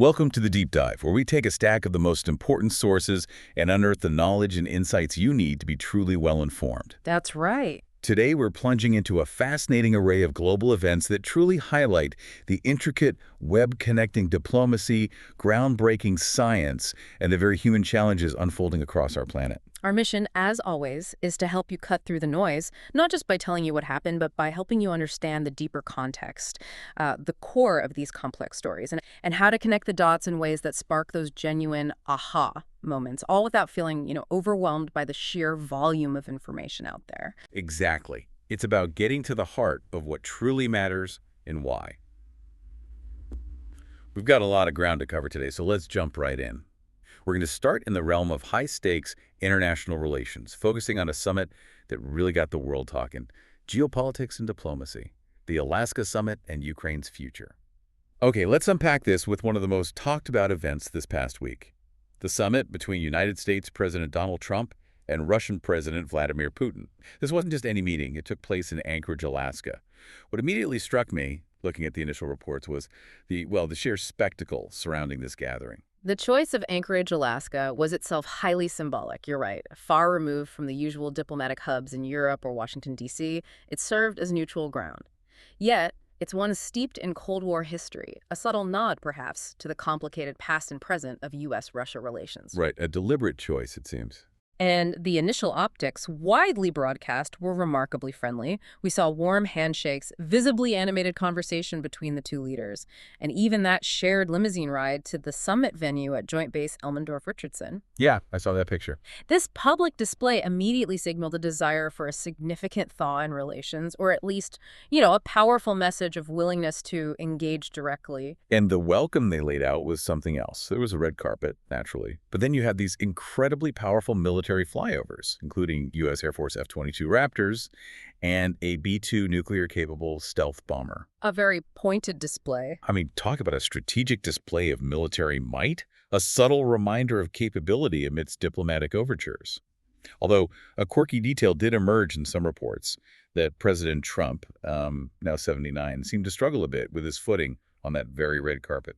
Welcome to the Deep Dive, where we take a stack of the most important sources and unearth the knowledge and insights you need to be truly well-informed. That's right. Today, we're plunging into a fascinating array of global events that truly highlight the intricate web-connecting diplomacy, groundbreaking science, and the very human challenges unfolding across our planet. Our mission, as always, is to help you cut through the noise, not just by telling you what happened, but by helping you understand the deeper context, the core of these complex stories, and how to connect the dots in ways that spark those genuine aha moments, all without feeling, overwhelmed by the sheer volume of information out there. Exactly. It's about getting to the heart of what truly matters and why. We've got a lot of ground to cover today, so let's jump right in. We're going to start in the realm of high-stakes international relations, focusing on a summit that really got the world talking: geopolitics and diplomacy, the Alaska Summit and Ukraine's future. Okay, let's unpack this with one of the most talked-about events this past week: the summit between United States President Donald Trump and Russian President Vladimir Putin. This wasn't just any meeting. It took place in Anchorage, Alaska. What immediately struck me, looking at the initial reports, was the sheer spectacle surrounding this gathering. The choice of Anchorage, Alaska, was itself highly symbolic, you're right. Far removed from the usual diplomatic hubs in Europe or Washington, D.C., it served as neutral ground. Yet, it's one steeped in Cold War history, a subtle nod, perhaps, to the complicated past and present of U.S.-Russia relations. Right, a deliberate choice, it seems. And the initial optics, widely broadcast, were remarkably friendly. We saw warm handshakes, visibly animated conversation between the two leaders, and even that shared limousine ride to the summit venue at Joint Base Elmendorf-Richardson. Yeah, I saw that picture. This public display immediately signaled a desire for a significant thaw in relations, or at least, a powerful message of willingness to engage directly. And the welcome they laid out was something else. There was a red carpet, naturally. But then you had these incredibly powerful military flyovers, including U.S. Air Force F-22 Raptors and a B-2 nuclear-capable stealth bomber. A very pointed display. I mean, talk about a strategic display of military might, a subtle reminder of capability amidst diplomatic overtures. Although a quirky detail did emerge in some reports that President Trump, now 79, seemed to struggle a bit with his footing on that very red carpet.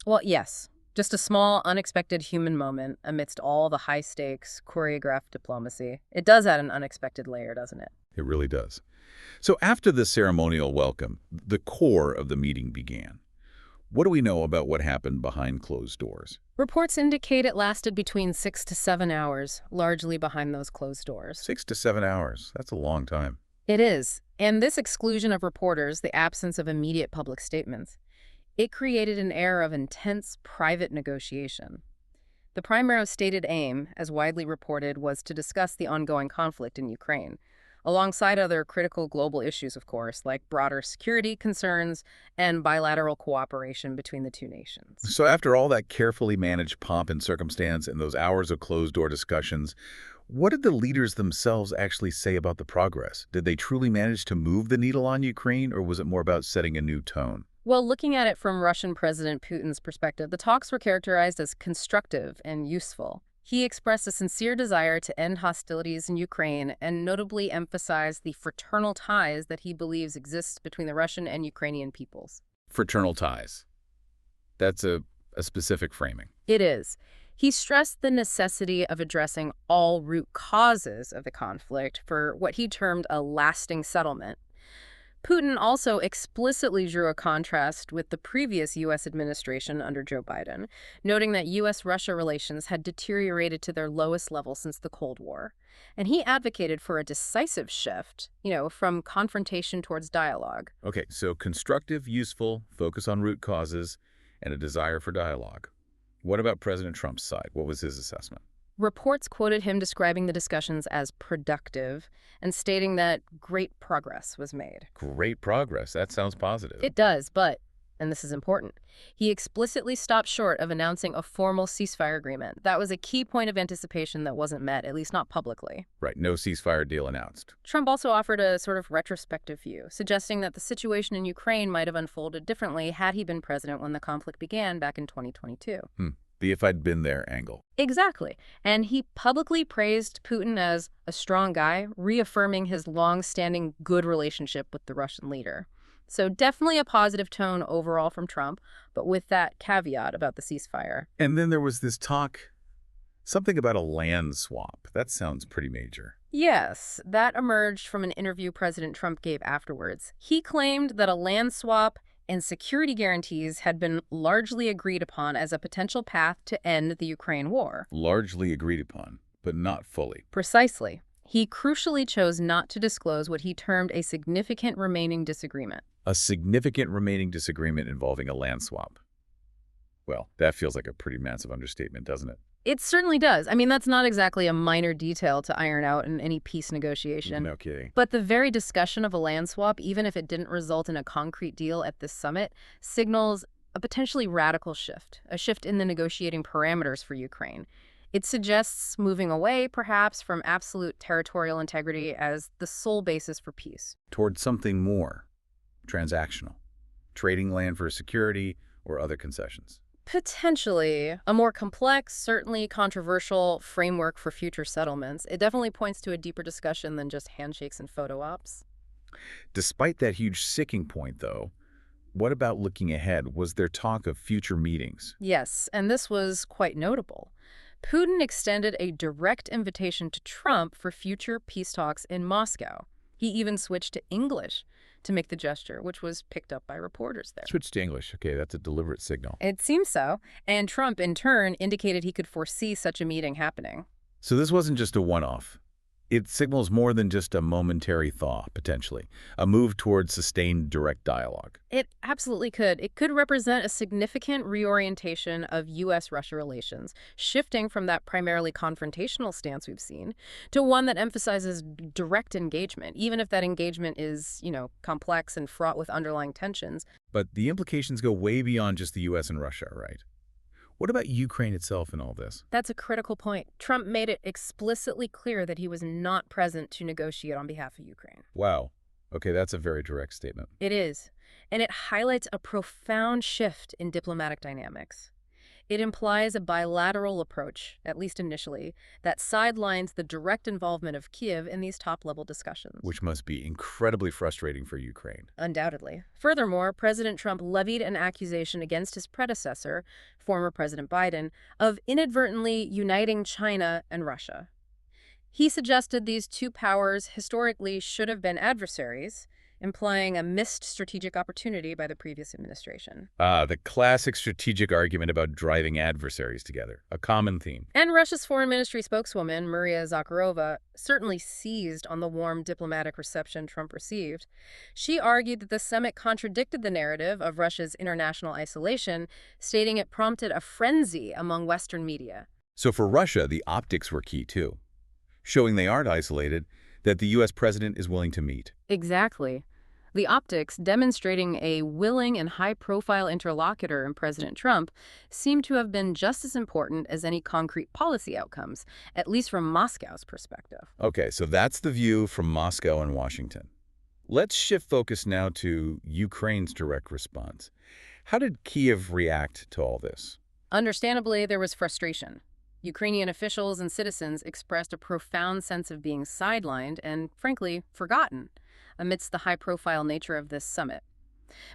Well, yes. Just a small, unexpected human moment amidst all the high-stakes, choreographed diplomacy. It does add an unexpected layer, doesn't it? It really does. So after the ceremonial welcome, the core of the meeting began. What do we know about what happened behind closed doors? Reports indicate it lasted between 6 to 7 hours, largely behind those closed doors. 6 to 7 hours. That's a long time. It is. And this exclusion of reporters, the absence of immediate public statements, it created an air of intense private negotiation. The primary stated aim, as widely reported, was to discuss the ongoing conflict in Ukraine, alongside other critical global issues, of course, like broader security concerns and bilateral cooperation between the two nations. So after all that carefully managed pomp and circumstance and those hours of closed-door discussions, what did the leaders themselves actually say about the progress? Did they truly manage to move the needle on Ukraine, or was it more about setting a new tone? Well, looking at it from Russian President Putin's perspective, the talks were characterized as constructive and useful. He expressed a sincere desire to end hostilities in Ukraine and notably emphasized the fraternal ties that he believes exist between the Russian and Ukrainian peoples. Fraternal ties. That's a specific framing. It is. He stressed the necessity of addressing all root causes of the conflict for what he termed a lasting settlement. Putin also explicitly drew a contrast with the previous U.S. administration under Joe Biden, noting that U.S.-Russia relations had deteriorated to their lowest level since the Cold War. And he advocated for a decisive shift, from confrontation towards dialogue. Okay, so constructive, useful, focus on root causes, and a desire for dialogue. What about President Trump's side? What was his assessment? Reports quoted him describing the discussions as productive and stating that great progress was made. Great progress. That sounds positive. It does, but, and this is important, he explicitly stopped short of announcing a formal ceasefire agreement. That was a key point of anticipation that wasn't met, at least not publicly. Right, no ceasefire deal announced. Trump also offered a sort of retrospective view, suggesting that the situation in Ukraine might have unfolded differently had he been president when the conflict began back in 2022. The if I'd been there angle. Exactly. And he publicly praised Putin as a strong guy, reaffirming his long-standing good relationship with the Russian leader. So definitely a positive tone overall from Trump, but with that caveat about the ceasefire. And then there was this talk, something about a land swap. That sounds pretty major. Yes, that emerged from an interview President Trump gave afterwards. He claimed that a land swap and security guarantees had been largely agreed upon as a potential path to end the Ukraine war. Largely agreed upon, but not fully. Precisely. He crucially chose not to disclose what he termed a significant remaining disagreement. A significant remaining disagreement involving a land swap. Well, that feels like a pretty massive understatement, doesn't it? It certainly does. I mean, that's not exactly a minor detail to iron out in any peace negotiation. No kidding. But the very discussion of a land swap, even if it didn't result in a concrete deal at this summit, signals a potentially radical shift, a shift in the negotiating parameters for Ukraine. It suggests moving away, perhaps, from absolute territorial integrity as the sole basis for peace. Towards something more transactional, trading land for security or other concessions. Potentially a more complex, certainly controversial framework for future settlements. It definitely points to a deeper discussion than just handshakes and photo ops. Despite that huge sticking point, though, what about looking ahead? Was there talk of future meetings? Yes, and this was quite notable. Putin extended a direct invitation to Trump for future peace talks in Moscow. He even switched to English to make the gesture, which was picked up by reporters there. Switch to English. Okay, that's a deliberate signal. It seems so, and Trump, in turn, indicated he could foresee such a meeting happening. So this wasn't just a one-off. It signals more than just a momentary thaw, potentially, a move towards sustained direct dialogue. It absolutely could. It could represent a significant reorientation of U.S.-Russia relations, shifting from that primarily confrontational stance we've seen to one that emphasizes direct engagement, even if that engagement is, complex and fraught with underlying tensions. But the implications go way beyond just the U.S. and Russia, right? What about Ukraine itself in all this? That's a critical point. Trump made it explicitly clear that he was not present to negotiate on behalf of Ukraine. Wow. Okay, that's a very direct statement. It is, and it highlights a profound shift in diplomatic dynamics. It implies a bilateral approach, at least initially, that sidelines the direct involvement of Kiev in these top-level discussions. Which must be incredibly frustrating for Ukraine. Undoubtedly. Furthermore, President Trump levied an accusation against his predecessor, former President Biden, of inadvertently uniting China and Russia. He suggested these two powers historically should have been adversaries, implying a missed strategic opportunity by the previous administration. The classic strategic argument about driving adversaries together, a common theme. And Russia's foreign ministry spokeswoman, Maria Zakharova, certainly seized on the warm diplomatic reception Trump received. She argued that the summit contradicted the narrative of Russia's international isolation, stating it prompted a frenzy among Western media. So for Russia, the optics were key too, showing they aren't isolated, that the U.S. president is willing to meet. Exactly. The optics, demonstrating a willing and high-profile interlocutor in President Trump, seem to have been just as important as any concrete policy outcomes, at least from Moscow's perspective. Okay, so that's the view from Moscow and Washington. Let's shift focus now to Ukraine's direct response. How did Kyiv react to all this? Understandably, there was frustration. Ukrainian officials and citizens expressed a profound sense of being sidelined and, frankly, forgotten amidst the high-profile nature of this summit.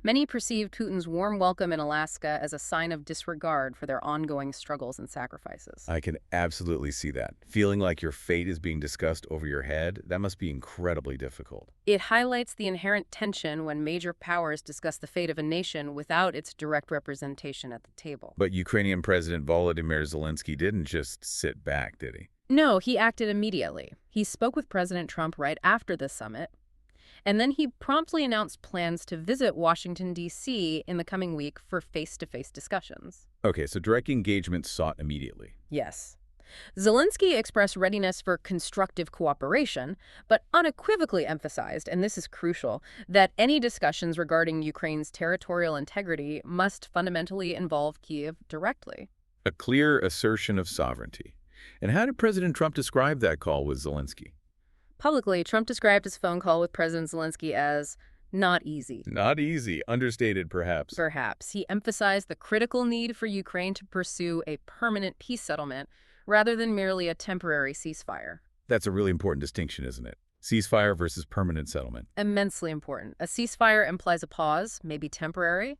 Many perceived Putin's warm welcome in Alaska as a sign of disregard for their ongoing struggles and sacrifices. I can absolutely see that. Feeling like your fate is being discussed over your head, that must be incredibly difficult. It highlights the inherent tension when major powers discuss the fate of a nation without its direct representation at the table. But Ukrainian President Volodymyr Zelensky didn't just sit back, did he? No, he acted immediately. He spoke with President Trump right after the summit, and then he promptly announced plans to visit Washington, D.C. in the coming week for face-to-face discussions. Okay, so direct engagement sought immediately. Yes. Zelensky expressed readiness for constructive cooperation, but unequivocally emphasized, and this is crucial, that any discussions regarding Ukraine's territorial integrity must fundamentally involve Kyiv directly. A clear assertion of sovereignty. And how did President Trump describe that call with Zelensky? Publicly, Trump described his phone call with President Zelensky as not easy. Not easy. Understated, perhaps. Perhaps. He emphasized the critical need for Ukraine to pursue a permanent peace settlement rather than merely a temporary ceasefire. That's a really important distinction, isn't it? Ceasefire versus permanent settlement. Immensely important. A ceasefire implies a pause, maybe temporary.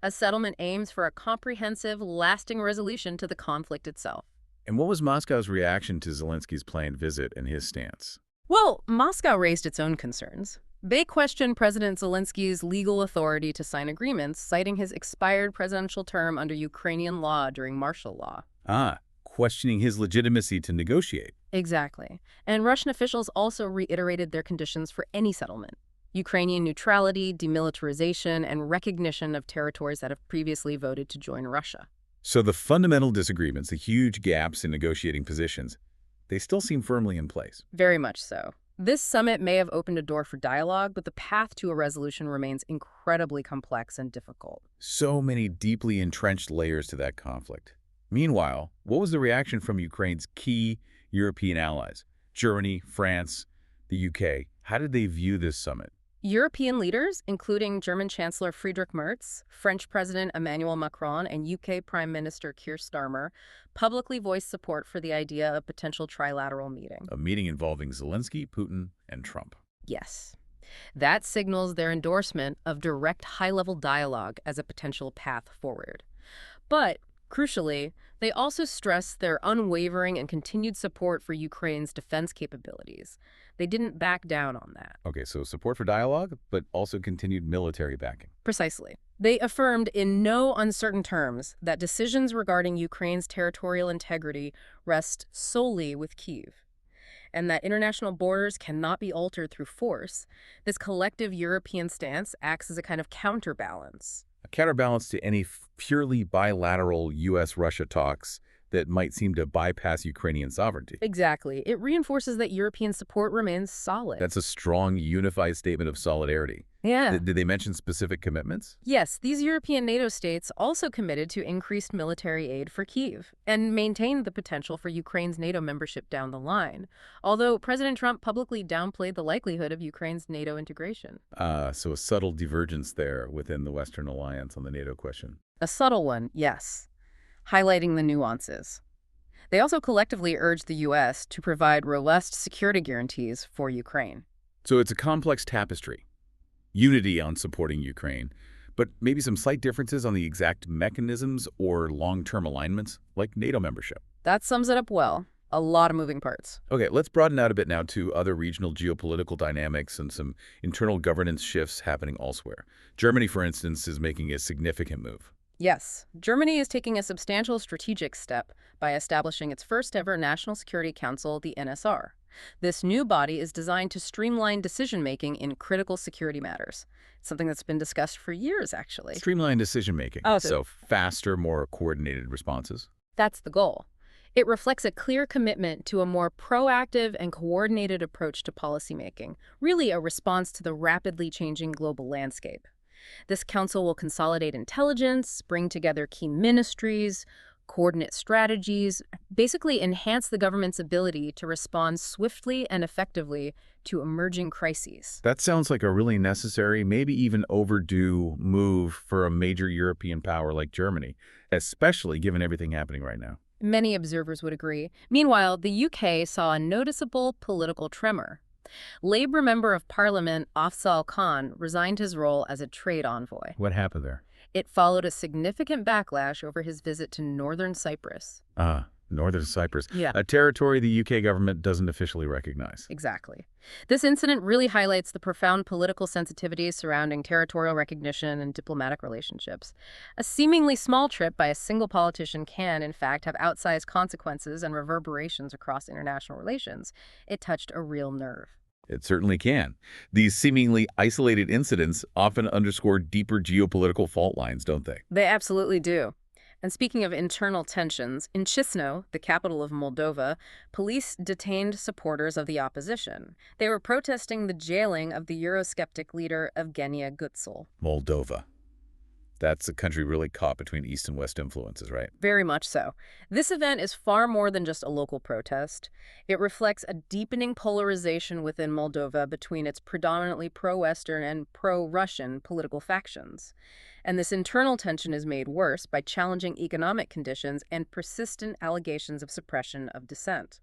A settlement aims for a comprehensive, lasting resolution to the conflict itself. And what was Moscow's reaction to Zelensky's planned visit and his stance? Well, Moscow raised its own concerns. They questioned President Zelensky's legal authority to sign agreements, citing his expired presidential term under Ukrainian law during martial law. Questioning his legitimacy to negotiate. Exactly. And Russian officials also reiterated their conditions for any settlement: Ukrainian neutrality, demilitarization, and recognition of territories that have previously voted to join Russia. So the fundamental disagreements, the huge gaps in negotiating positions, they still seem firmly in place. Very much so. This summit may have opened a door for dialogue, but the path to a resolution remains incredibly complex and difficult. So many deeply entrenched layers to that conflict. Meanwhile, what was the reaction from Ukraine's key European allies? Germany, France, the UK. How did they view this summit? European leaders, including German Chancellor Friedrich Merz, French President Emmanuel Macron, and UK Prime Minister Keir Starmer, publicly voiced support for the idea of a potential trilateral meeting. A meeting involving Zelensky, Putin, and Trump. Yes. That signals their endorsement of direct high-level dialogue as a potential path forward. But crucially, they also stress their unwavering and continued support for Ukraine's defense capabilities. They didn't back down on that. Okay, so support for dialogue, but also continued military backing. Precisely. They affirmed in no uncertain terms that decisions regarding Ukraine's territorial integrity rest solely with Kyiv, and that international borders cannot be altered through force. This collective European stance acts as a kind of counterbalance. A counterbalance to any purely bilateral U.S.-Russia talks that might seem to bypass Ukrainian sovereignty. Exactly. It reinforces that European support remains solid. That's a strong, unified statement of solidarity. Yeah. Did they mention specific commitments? Yes, these European NATO states also committed to increased military aid for Kyiv and maintained the potential for Ukraine's NATO membership down the line, although President Trump publicly downplayed the likelihood of Ukraine's NATO integration. So a subtle divergence there within the Western alliance on the NATO question. A subtle one, yes, highlighting the nuances. They also collectively urged the U.S. to provide robust security guarantees for Ukraine. So it's a complex tapestry. Unity on supporting Ukraine, but maybe some slight differences on the exact mechanisms or long-term alignments, like NATO membership. That sums it up well. A lot of moving parts. Okay, let's broaden out a bit now to other regional geopolitical dynamics and some internal governance shifts happening elsewhere. Germany, for instance, is making a significant move. Yes, Germany is taking a substantial strategic step by establishing its first-ever National Security Council, the NSR. This new body is designed to streamline decision-making in critical security matters, something that's been discussed for years, actually. Streamlined decision-making, so faster, more coordinated responses. That's the goal. It reflects a clear commitment to a more proactive and coordinated approach to policymaking, really a response to the rapidly changing global landscape. This council will consolidate intelligence, bring together key ministries, coordinate strategies, basically enhance the government's ability to respond swiftly and effectively to emerging crises. That sounds like a really necessary, maybe even overdue move for a major European power like Germany, especially given everything happening right now. Many observers would agree. Meanwhile, the UK saw a noticeable political tremor. Labour Member of Parliament Afzal Khan resigned his role as a trade envoy. What happened there? It followed a significant backlash over his visit to northern Cyprus. Northern Cyprus. Yeah. A territory the UK government doesn't officially recognize. Exactly. This incident really highlights the profound political sensitivities surrounding territorial recognition and diplomatic relationships. A seemingly small trip by a single politician can, in fact, have outsized consequences and reverberations across international relations. It touched a real nerve. It certainly can. These seemingly isolated incidents often underscore deeper geopolitical fault lines, don't they? They absolutely do. And speaking of internal tensions, in Chisinau, the capital of Moldova, police detained supporters of the opposition. They were protesting the jailing of the Eurosceptic leader Evgenia Gutsel. Moldova. That's a country really caught between East and West influences, right? Very much so. This event is far more than just a local protest. It reflects a deepening polarization within Moldova between its predominantly pro-Western and pro-Russian political factions. And this internal tension is made worse by challenging economic conditions and persistent allegations of suppression of dissent.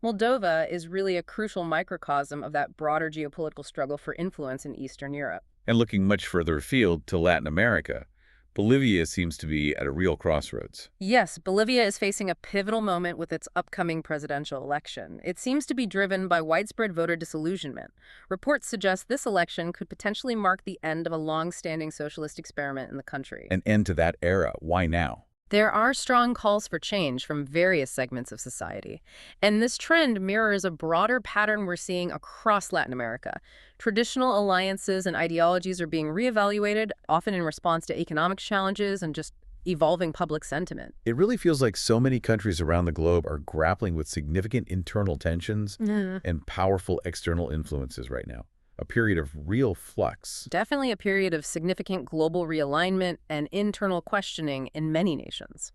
Moldova is really a crucial microcosm of that broader geopolitical struggle for influence in Eastern Europe. And looking much further afield to Latin America, Bolivia seems to be at a real crossroads. Yes, Bolivia is facing a pivotal moment with its upcoming presidential election. It seems to be driven by widespread voter disillusionment. Reports suggest this election could potentially mark the end of a long-standing socialist experiment in the country. An end to that era. Why now? There are strong calls for change from various segments of society, and this trend mirrors a broader pattern we're seeing across Latin America. Traditional alliances and ideologies are being reevaluated, often in response to economic challenges and just evolving public sentiment. It really feels like so many countries around the globe are grappling with significant internal tensions and powerful external influences right now. A period of real flux. Definitely a period of significant global realignment and internal questioning in many nations.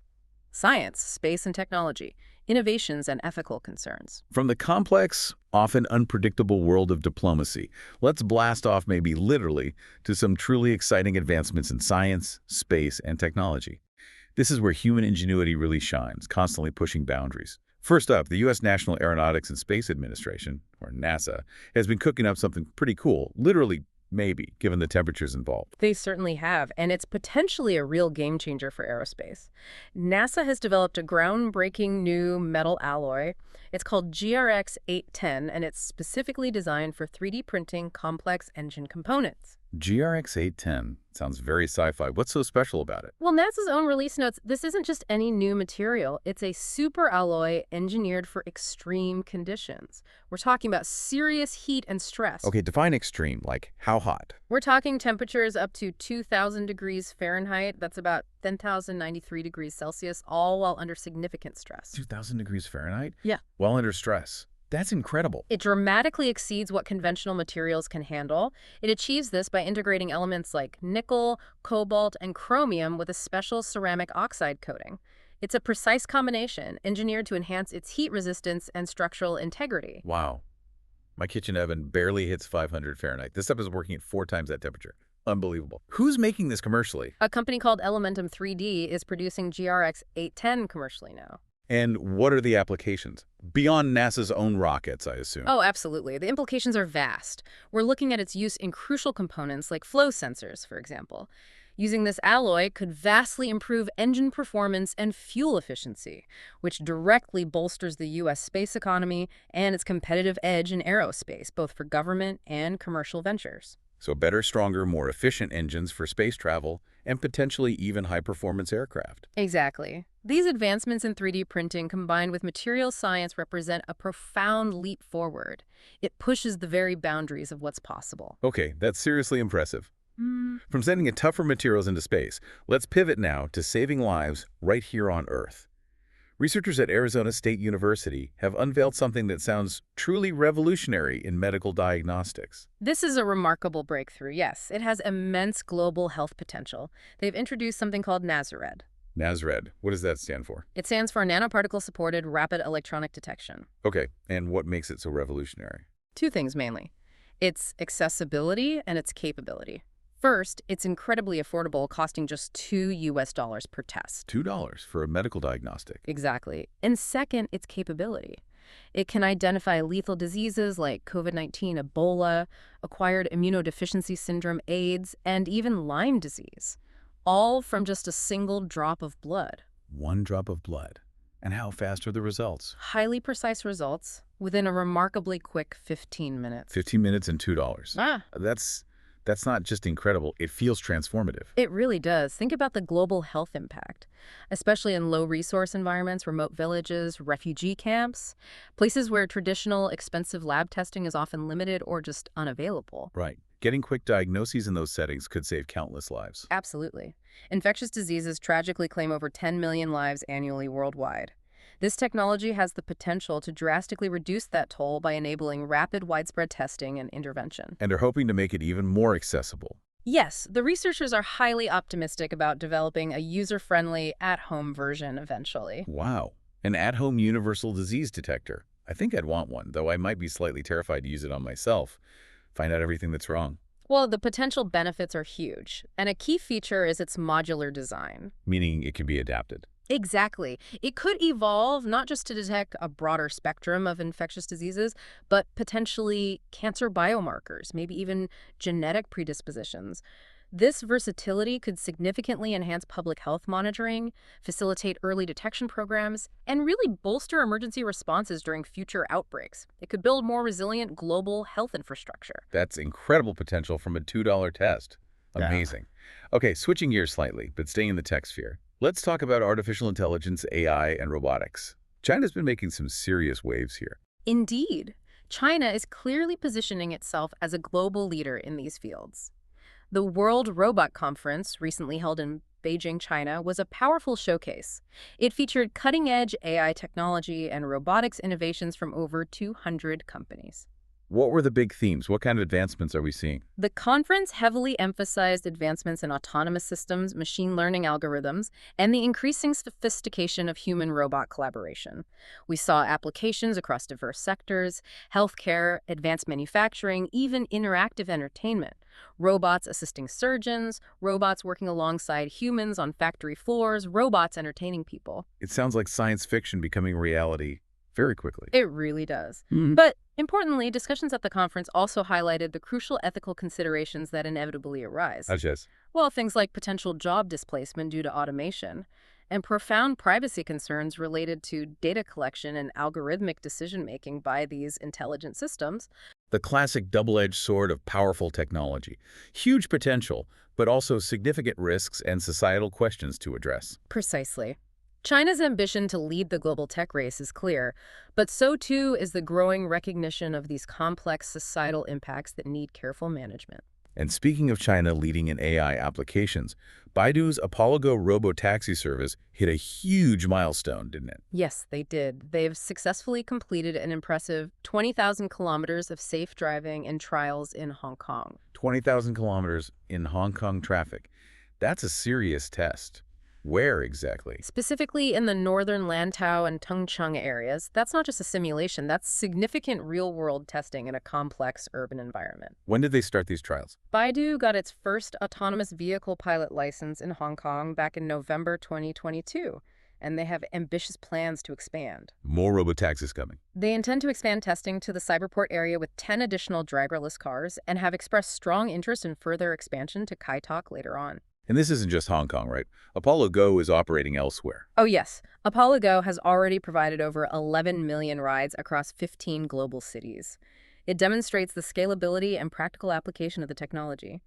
Science, space and technology, innovations and ethical concerns. From the complex, often unpredictable world of diplomacy, let's blast off maybe literally to some truly exciting advancements in science, space, and technology. This is where human ingenuity really shines, constantly pushing boundaries. First up, the U.S. National Aeronautics and Space Administration, or NASA, has been cooking up something pretty cool, literally maybe, given the temperatures involved. They certainly have, and it's potentially a real game changer for aerospace. NASA has developed a groundbreaking new metal alloy. It's called GRX-810, and it's specifically designed for 3D printing complex engine components. GRX-810 sounds very sci-fi. What's so special about it? Well, NASA's own release notes this isn't just any new material. It's a super alloy engineered for extreme conditions. We're talking about serious heat and stress. Okay, define extreme, like how hot? We're talking temperatures up to 2,000 degrees Fahrenheit. That's about 10,093 degrees Celsius, all while under significant stress. 2,000 degrees Fahrenheit? Yeah. While under stress. That's incredible. It dramatically exceeds what conventional materials can handle. It achieves this by integrating elements like nickel, cobalt, and chromium with a special ceramic oxide coating. It's a precise combination, engineered to enhance its heat resistance and structural integrity. Wow. My kitchen oven barely hits 500 Fahrenheit. This stuff is working at 4 times that temperature. Unbelievable. Who's making this commercially? A company called Elementum 3D is producing GRX-810 commercially now. And what are the applications? Beyond NASA's own rockets, I assume. Oh, absolutely. The implications are vast. We're looking at its use in crucial components like flow sensors, for example. Using this alloy could vastly improve engine performance and fuel efficiency, which directly bolsters the U.S. space economy and its competitive edge in aerospace, both for government and commercial ventures. So better, stronger, more efficient engines for space travel and potentially even high-performance aircraft. Exactly. These advancements in 3D printing combined with material science represent a profound leap forward. It pushes the very boundaries of what's possible. Okay, that's seriously impressive. From sending tougher materials into space, let's pivot now to saving lives right here on Earth. Researchers at Arizona State University have unveiled something that sounds truly revolutionary in medical diagnostics. This is a remarkable breakthrough, yes. It has immense global health potential. They've introduced something called NASARED. NASRED, what does that stand for? It stands for Nanoparticle-Supported Rapid Electronic Detection. Okay, and what makes it so revolutionary? 2 things mainly. Its accessibility and its capability. First, it's incredibly affordable, costing just $2 per test. $2 for a medical diagnostic. Exactly. And second, its capability. It can identify lethal diseases like COVID-19, Ebola, acquired immunodeficiency syndrome, AIDS, and even Lyme disease, all from just a single drop of blood. 1 drop of blood. And how fast are the results? Highly precise results within a remarkably quick 15 minutes. 15 minutes and $2. Ah. That's not just incredible, it feels transformative. It really does. Think about the global health impact, especially in low-resource environments, remote villages, refugee camps, places where traditional, expensive lab testing is often limited or just unavailable. Right. Getting quick diagnoses in those settings could save countless lives. Absolutely. Infectious diseases tragically claim over 10 million lives annually worldwide. This technology has the potential to drastically reduce that toll by enabling rapid, widespread testing and intervention. And are hoping to make it even more accessible. Yes, the researchers are highly optimistic about developing a user-friendly, at-home version eventually. Wow. An at-home universal disease detector. I think I'd want one, though I might be slightly terrified to use it on myself. Find out everything that's wrong. Well, the potential benefits are huge, and a key feature is its modular design. Meaning it can be adapted. Exactly. It could evolve not just to detect a broader spectrum of infectious diseases, but potentially cancer biomarkers, maybe even genetic predispositions. This versatility could significantly enhance public health monitoring, facilitate early detection programs, and really bolster emergency responses during future outbreaks. It could build more resilient global health infrastructure. That's incredible potential from a $2 test. Yeah. Amazing. Okay, switching gears slightly, but staying in the tech sphere. Let's talk about artificial intelligence, AI, and robotics. China's been making some serious waves here. Indeed, China is clearly positioning itself as a global leader in these fields. The World Robot Conference, recently held in Beijing, China, was a powerful showcase. It featured cutting-edge AI technology and robotics innovations from over 200 companies. What were the big themes? What kind of advancements are we seeing? The conference heavily emphasized advancements in autonomous systems, machine learning algorithms, and the increasing sophistication of human-robot collaboration. We saw applications across diverse sectors: healthcare, advanced manufacturing, even interactive entertainment. Robots assisting surgeons, robots working alongside humans on factory floors, robots entertaining people. It sounds like science fiction becoming reality very quickly. It really does. Mhm. But importantly, discussions at the conference also highlighted the crucial ethical considerations that inevitably arise. Such as, Well, things like potential job displacement due to automation and profound privacy concerns related to data collection and algorithmic decision-making by these intelligent systems. the classic double-edged sword of powerful technology. Huge potential, but also significant risks and societal questions to address. Precisely. China's ambition to lead the global tech race is clear, but so too is the growing recognition of these complex societal impacts that need careful management. And speaking of China leading in AI applications, Baidu's ApolloGo robotaxi service hit a huge milestone, didn't it? Yes, they did. They've successfully completed an impressive 20,000 kilometers of safe driving and trials in Hong Kong. 20,000 kilometers in Hong Kong traffic. That's a serious test. Where exactly? Specifically in the northern Lantau and Tengcheng areas, that's not just a simulation, that's significant real-world testing in a complex urban environment. When did they start these trials? Baidu got its first autonomous vehicle pilot license in Hong Kong back in November 2022, and they have ambitious plans to expand. More robotaxis coming. They intend to expand testing to the Cyberport area with 10 additional driverless cars and have expressed strong interest in further expansion to Kai Tak later on. And this isn't just Hong Kong, right? ApolloGo is operating elsewhere. Oh yes, ApolloGo has already provided over 11 million rides across 15 global cities. It demonstrates the scalability and practical application of the technology.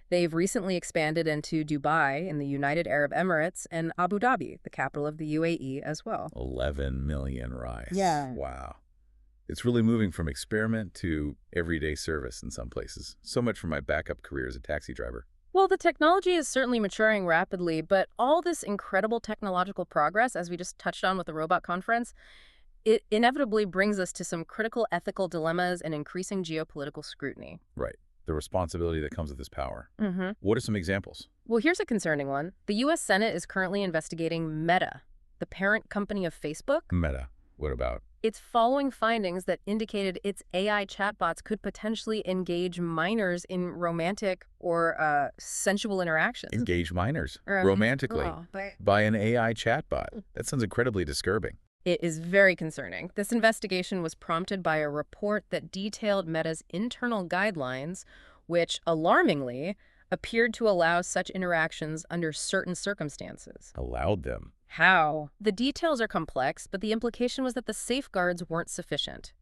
They've recently expanded into Dubai in the United Arab Emirates and Abu Dhabi, the capital of the UAE, as well. 11 million rides. Yeah. Wow. It's really moving from experiment to everyday service in some places. So much for my backup career as a taxi driver. Well, the technology is certainly maturing rapidly, but all this incredible technological progress, as we just touched on with the robot conference, it inevitably brings us to some critical ethical dilemmas and increasing geopolitical scrutiny. Right. The responsibility that comes with this power. Mm-hmm. What are some examples? Well, here's a concerning one. The U.S. Senate is currently investigating Meta, the parent company of Facebook. Meta. What about? It's following findings that indicated its AI chatbots could potentially engage minors in romantic or sensual interactions. Engage minors Um, romantically oh, but by an AI chatbot. That sounds incredibly disturbing. It is very concerning. This investigation was prompted by a report that detailed Meta's internal guidelines, which, alarmingly, appeared to allow such interactions under certain circumstances. Allowed them. How? The details are complex, but the implication was that the safeguards weren't sufficient.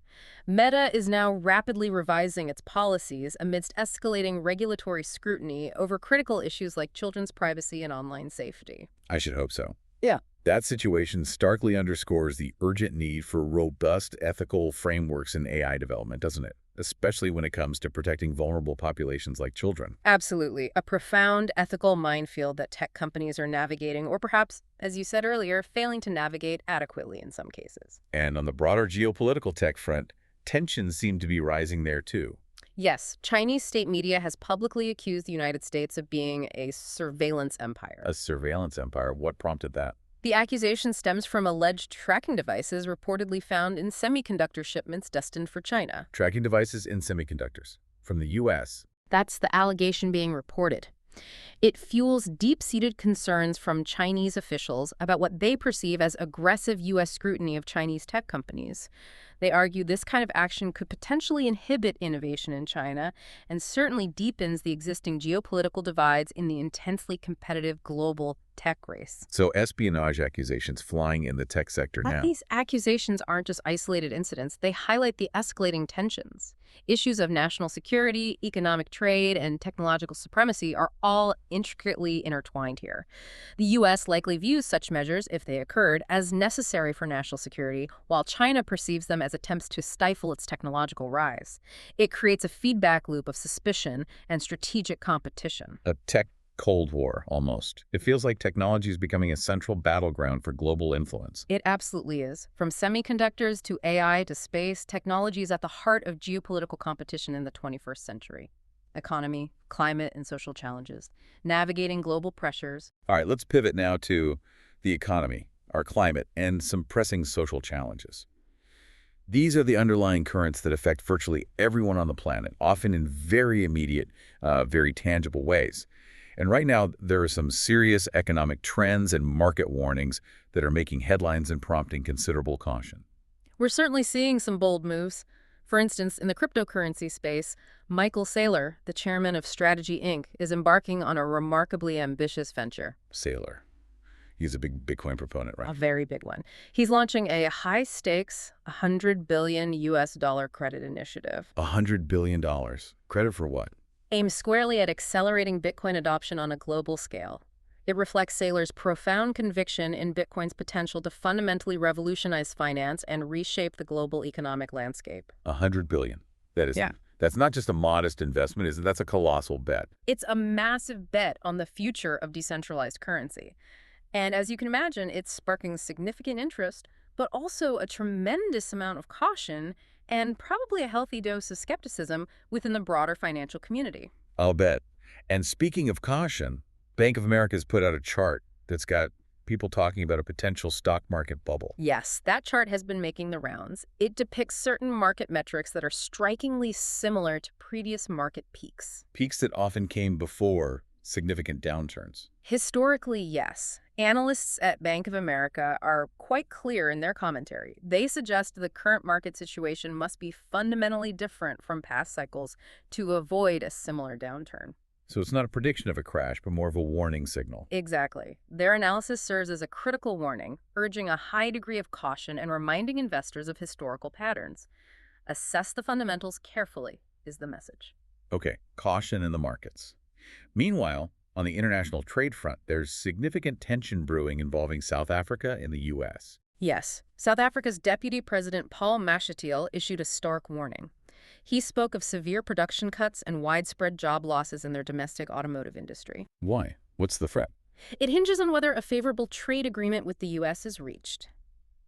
Meta is now rapidly revising its policies amidst escalating regulatory scrutiny over critical issues like children's privacy and online safety. I should hope so. Yeah. That situation starkly underscores the urgent need for robust ethical frameworks in AI development, doesn't it? Especially when it comes to protecting vulnerable populations like children. Absolutely. A profound ethical minefield that tech companies are navigating, or perhaps, as you said earlier, failing to navigate adequately in some cases. And on the broader geopolitical tech front, tensions seem to be rising there too. Yes, Chinese state media has publicly accused the United States of being a surveillance empire. A surveillance empire. What prompted that? The accusation stems from alleged tracking devices reportedly found in semiconductor shipments destined for China. Tracking devices in semiconductors. From the U.S. That's the allegation being reported. It fuels deep-seated concerns from Chinese officials about what they perceive as aggressive U.S. scrutiny of Chinese tech companies. They argue this kind of action could potentially inhibit innovation in China and certainly deepens the existing geopolitical divides in the intensely competitive global tech race. So espionage accusations flying in the tech sector But now. these accusations aren't just isolated incidents. They highlight the escalating tensions. Issues of national security, economic trade, and technological supremacy are all intricately intertwined here. The U.S. likely views such measures, if they occurred, as necessary for national security, while China perceives them as attempts to stifle its technological rise. It creates a feedback loop of suspicion and strategic competition. A tech Cold War, almost. It feels like technology is becoming a central battleground for global influence. It absolutely is. From semiconductors to AI to space, technology is at the heart of geopolitical competition in the 21st century. Economy, climate, and social challenges. Navigating global pressures. All right, let's pivot now to the economy, our climate, and some pressing social challenges. These are the underlying currents that affect virtually everyone on the planet, often in very immediate, very tangible ways. And right now, there are some serious economic trends and market warnings that are making headlines and prompting considerable caution. We're certainly seeing some bold moves. For instance, in the cryptocurrency space, Michael Saylor, the chairman of Strategy Inc., is embarking on a remarkably ambitious venture. Sailor. He's a big Bitcoin proponent, right? A very big one. He's launching a high-stakes, $100 billion credit initiative. $100 billion. Credit for what? Aimed squarely at accelerating Bitcoin adoption on a global scale. It reflects Saylor's profound conviction in Bitcoin's potential to fundamentally revolutionize finance and reshape the global economic landscape. $100 billion. That is, Yeah. That's not just a modest investment, is it? That's a colossal bet. It's a massive bet on the future of decentralized currency. And as you can imagine, it's sparking significant interest, but also a tremendous amount of caution and probably a healthy dose of skepticism within the broader financial community. I'll bet. And speaking of caution, Bank of America has put out a chart that's got people talking about a potential stock market bubble. Yes, that chart has been making the rounds. It depicts certain market metrics that are strikingly similar to previous market peaks. Peaks that often came before significant downturns. Historically, yes. Analysts at Bank of America are quite clear in their commentary. They suggest the current market situation must be fundamentally different from past cycles to avoid a similar downturn. So it's not a prediction of a crash, but more of a warning signal. Exactly. Their analysis serves as a critical warning, urging a high degree of caution and reminding investors of historical patterns. Assess the fundamentals carefully is the message. Okay, caution in the markets. Meanwhile, on the international trade front, there's significant tension brewing involving South Africa and the U.S. Yes, South Africa's Deputy President Paul Mashatile issued a stark warning. He spoke of severe production cuts and widespread job losses in their domestic automotive industry. Why? What's the threat? It hinges on whether a favorable trade agreement with the U.S. is reached.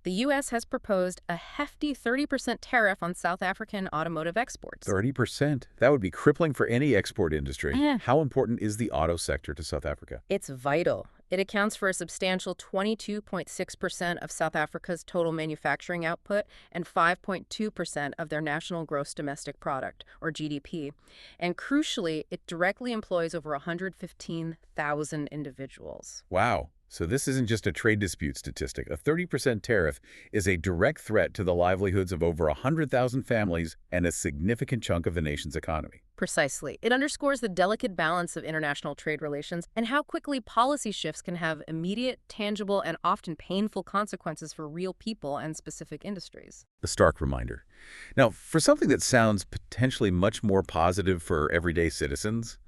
The U.S. has proposed a hefty 30% tariff on South African automotive exports. 30%? That would be crippling for any export industry. Yeah. How important is the auto sector to South Africa? It's vital. It accounts for a substantial 22.6% of South Africa's total manufacturing output and 5.2% of their national gross domestic product, or GDP. And crucially, it directly employs over 115,000 individuals. Wow. So this isn't just a trade dispute statistic. A 30% tariff is a direct threat to the livelihoods of over 100,000 families and a significant chunk of the nation's economy. Precisely. It underscores the delicate balance of international trade relations and how quickly policy shifts can have immediate, tangible, and often painful consequences for real people and specific industries. A stark reminder. Now, for something that sounds potentially much more positive for everyday citizens,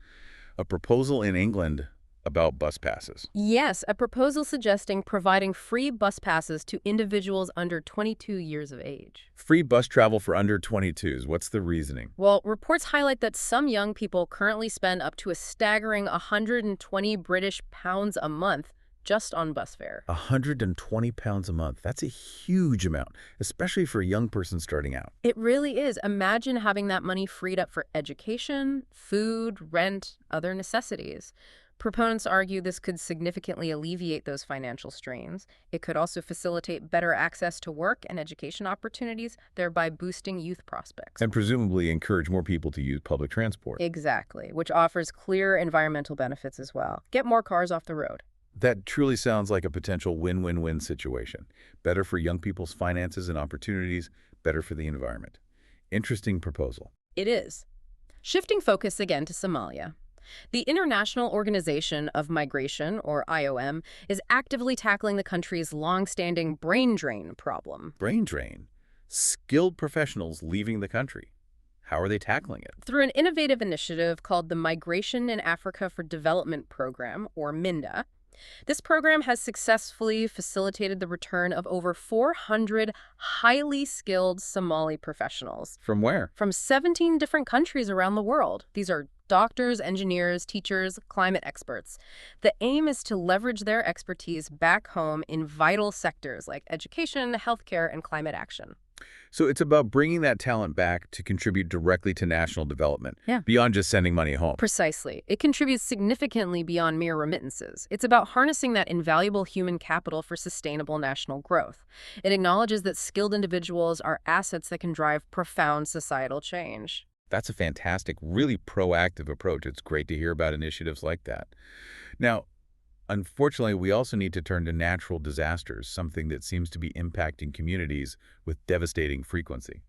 a proposal in England about bus passes. Yes, a proposal suggesting providing free bus passes to individuals under 22 years of age. Free bus travel for under 22s. What's the reasoning? Well, reports highlight that some young people currently spend up to a staggering 120 British pounds a month just on bus fare. 120 pounds a month. That's a huge amount, especially for a young person starting out. It really is. Imagine having that money freed up for education, food, rent, other necessities. Proponents argue this could significantly alleviate those financial strains. It could also facilitate better access to work and education opportunities, thereby boosting youth prospects. And presumably encourage more people to use public transport. Exactly, which offers clear environmental benefits as well. Get more cars off the road. That truly sounds like a potential win-win-win situation. Better for young people's finances and opportunities, better for the environment. Interesting proposal. It is. Shifting focus again to Somalia. The International Organization of Migration, or IOM, is actively tackling the country's long-standing brain drain problem. Brain drain. Skilled professionals leaving the country. How are they tackling it? Through an innovative initiative called the Migration in Africa for Development Program, or MINDA. This program has successfully facilitated the return of over 400 highly skilled Somali professionals. From where? From 17 different countries around the world. These are doctors, engineers, teachers, climate experts. The aim is to leverage their expertise back home in vital sectors like education, healthcare, and climate action. So it's about bringing that talent back to contribute directly to national development, Yeah. beyond just sending money home. Precisely. It contributes significantly beyond mere remittances. It's about harnessing that invaluable human capital for sustainable national growth. It acknowledges that skilled individuals are assets that can drive profound societal change. That's a fantastic, really proactive approach. It's great to hear about initiatives like that. Now, unfortunately, we also need to turn to natural disasters, something that seems to be impacting communities with devastating frequency.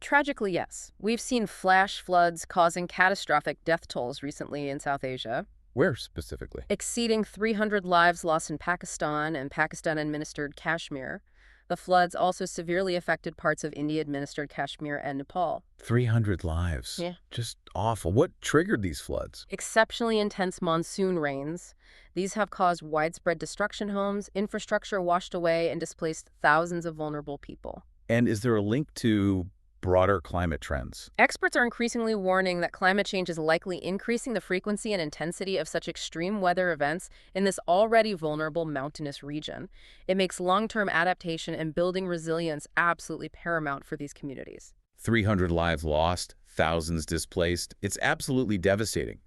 Tragically, yes. We've seen flash floods causing catastrophic death tolls recently in South Asia, Where specifically? exceeding 300 lives lost in Pakistan and Pakistan-administered Kashmir. The floods also severely affected parts of India-administered Kashmir and Nepal. 300 lives. Yeah. Just awful. What triggered these floods? Exceptionally intense monsoon rains. These have caused widespread destruction homes, infrastructure washed away, and displaced thousands of vulnerable people. And is there a link to broader climate trends? Experts are increasingly warning that climate change is likely increasing the frequency and intensity of such extreme weather events in this already vulnerable mountainous region. It makes long-term adaptation and building resilience absolutely paramount for these communities. 300 lives lost, thousands displaced. It's absolutely devastating.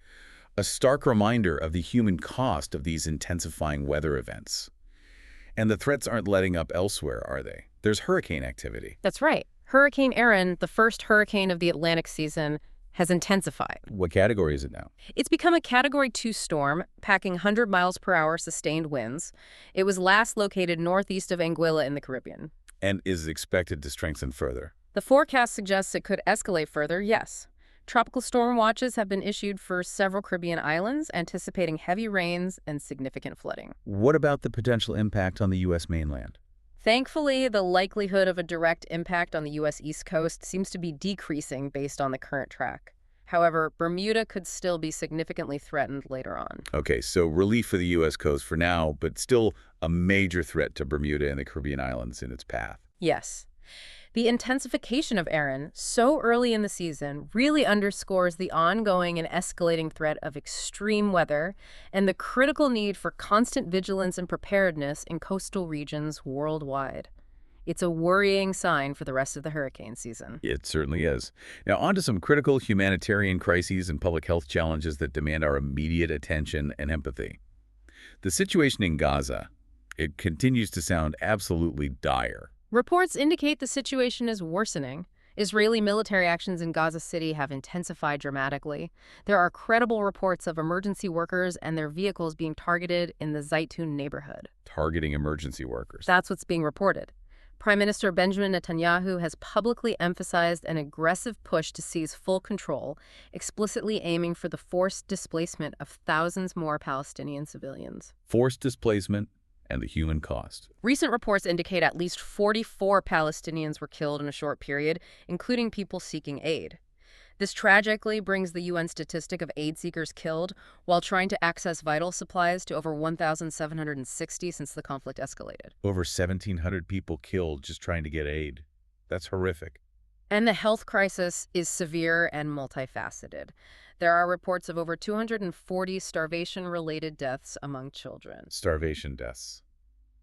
A stark reminder of the human cost of these intensifying weather events. And the threats aren't letting up elsewhere, are they? There's hurricane activity. That's right. Hurricane Erin, the first hurricane of the Atlantic season, has intensified. What category is it now? It's become a Category 2 storm, packing 100 miles per hour sustained winds. It was last located northeast of Anguilla in the Caribbean. And is expected to strengthen further. The forecast suggests it could escalate further, yes. Tropical storm watches have been issued for several Caribbean islands, anticipating heavy rains and significant flooding. What about the potential impact on the U.S. mainland? Thankfully, the likelihood of a direct impact on the U.S. East Coast seems to be decreasing based on the current track. However, Bermuda could still be significantly threatened later on. Okay, so relief for the U.S. coast for now, but still a major threat to Bermuda and the Caribbean islands in its path. Yes. The intensification of Erin so early in the season really underscores the ongoing and escalating threat of extreme weather and the critical need for constant vigilance and preparedness in coastal regions worldwide. It's a worrying sign for the rest of the hurricane season. It certainly is. Now, on to some critical humanitarian crises and public health challenges that demand our immediate attention and empathy. The situation in Gaza, it continues to sound absolutely dire. Reports indicate the situation is worsening. Israeli military actions in Gaza City have intensified dramatically. There are credible reports of emergency workers and their vehicles being targeted in the Zaytun neighborhood. Targeting emergency workers. That's what's being reported. Prime Minister Benjamin Netanyahu has publicly emphasized an aggressive push to seize full control, explicitly aiming for the forced displacement of thousands more Palestinian civilians. Forced displacement and the human cost. Recent reports indicate at least 44 Palestinians were killed in a short period, including people seeking aid. This tragically brings the UN statistic of aid seekers killed while trying to access vital supplies to over 1,760 since the conflict escalated. Over 1,700 people killed just trying to get aid. That's horrific. And the health crisis is severe and multifaceted. There are reports of over 240 starvation-related deaths among children. Starvation deaths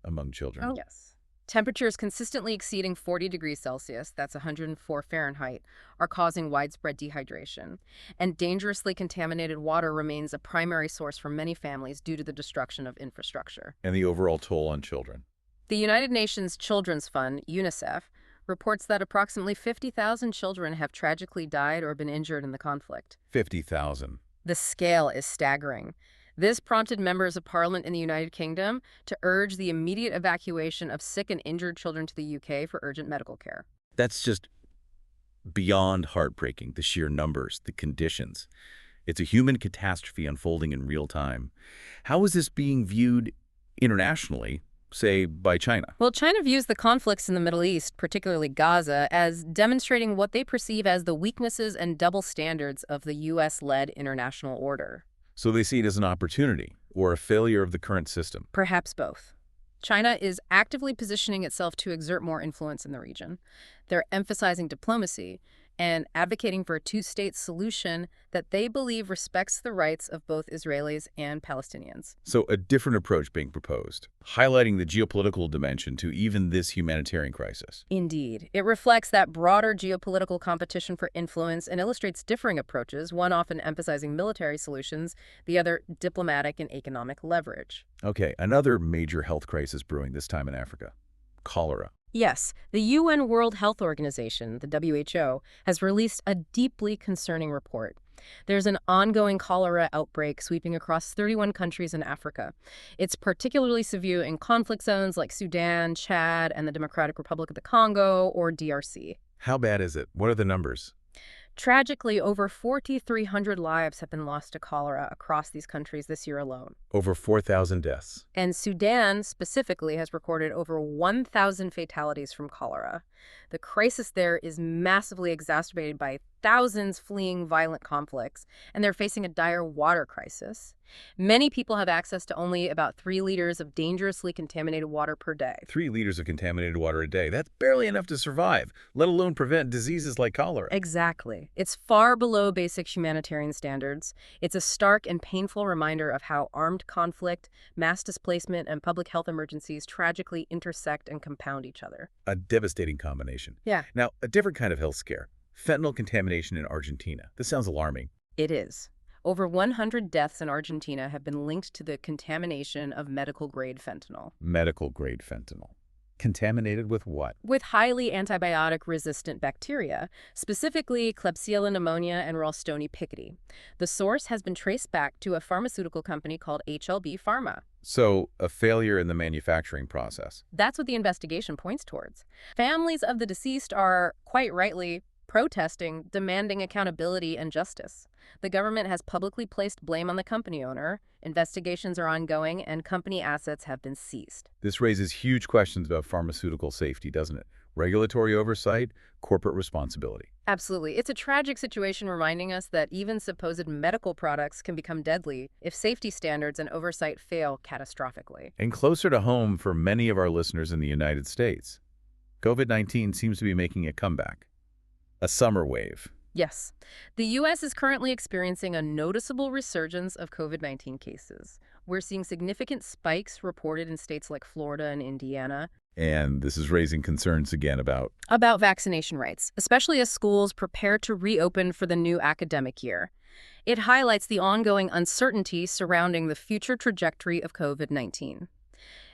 among children. Yes. Temperatures consistently exceeding 40 degrees Celsius, that's 104 Fahrenheit, are causing widespread dehydration. And dangerously contaminated water remains a primary source for many families due to the destruction of infrastructure. And the overall toll on children. The United Nations Children's Fund, UNICEF, reports that approximately 50,000 children have tragically died or been injured in the conflict. 50,000. The scale is staggering. This prompted members of parliament in the United Kingdom to urge the immediate evacuation of sick and injured children to the UK for urgent medical care. That's just beyond heartbreaking, the sheer numbers, the conditions. It's a human catastrophe unfolding in real time. How is this being viewed internationally, say, by China? Well, China views the conflicts in the Middle East, particularly Gaza, as demonstrating what they perceive as the weaknesses and double standards of the U.S.-led international order. So they see it as an opportunity or a failure of the current system. Perhaps both. China is actively positioning itself to exert more influence in the region. They're emphasizing diplomacy and advocating for a two-state solution that they believe respects the rights of both Israelis and Palestinians. So a different approach being proposed, highlighting the geopolitical dimension to even this humanitarian crisis. Indeed. It reflects that broader geopolitical competition for influence and illustrates differing approaches, one often emphasizing military solutions, the other diplomatic and economic leverage. Okay, another major health crisis brewing this time in Africa, cholera. Yes, the UN World Health Organization, the WHO, has released a deeply concerning report. There's an ongoing cholera outbreak sweeping across 31 countries in Africa. It's particularly severe in conflict zones like Sudan, Chad, and the Democratic Republic of the Congo, or DRC. How bad is it? What are the numbers? Tragically, over 4,300 lives have been lost to cholera across these countries this year alone. Over 4,000 deaths. And Sudan specifically has recorded over 1,000 fatalities from cholera. The crisis there is massively exacerbated by thousands fleeing violent conflicts, and they're facing a dire water crisis. Many people have access to only about 3 liters of dangerously contaminated water per day. 3 liters of contaminated water a day. That's barely enough to survive, let alone prevent diseases like cholera. Exactly. It's far below basic humanitarian standards. It's a stark and painful reminder of how armed conflict, mass displacement, and public health emergencies tragically intersect and compound each other. A devastating combination. Yeah. Now, a different kind of health scare. Fentanyl contamination in Argentina. This sounds alarming. It is. Over 100 deaths in Argentina have been linked to the contamination of medical-grade fentanyl. Medical-grade fentanyl. Contaminated with what? With highly antibiotic-resistant bacteria, specifically Klebsiella pneumonia and Ralston piccati. The source has been traced back to a pharmaceutical company called HLB Pharma. So, a failure in the manufacturing process. That's what the investigation points towards. Families of the deceased are, quite rightly, protesting, demanding accountability and justice. The government has publicly placed blame on the company owner, investigations are ongoing, and company assets have been seized. This raises huge questions about pharmaceutical safety, doesn't it? Regulatory oversight, corporate responsibility. Absolutely. It's a tragic situation reminding us that even supposed medical products can become deadly if safety standards and oversight fail catastrophically. And closer to home for many of our listeners in the United States, COVID-19 seems to be making a comeback. A summer wave. Yes. The U.S. is currently experiencing a noticeable resurgence of COVID-19 cases. We're seeing significant spikes reported in states like Florida and Indiana. And this is raising concerns again about Vaccination rates, especially as schools prepare to reopen for the new academic year. It highlights the ongoing uncertainty surrounding the future trajectory of COVID-19.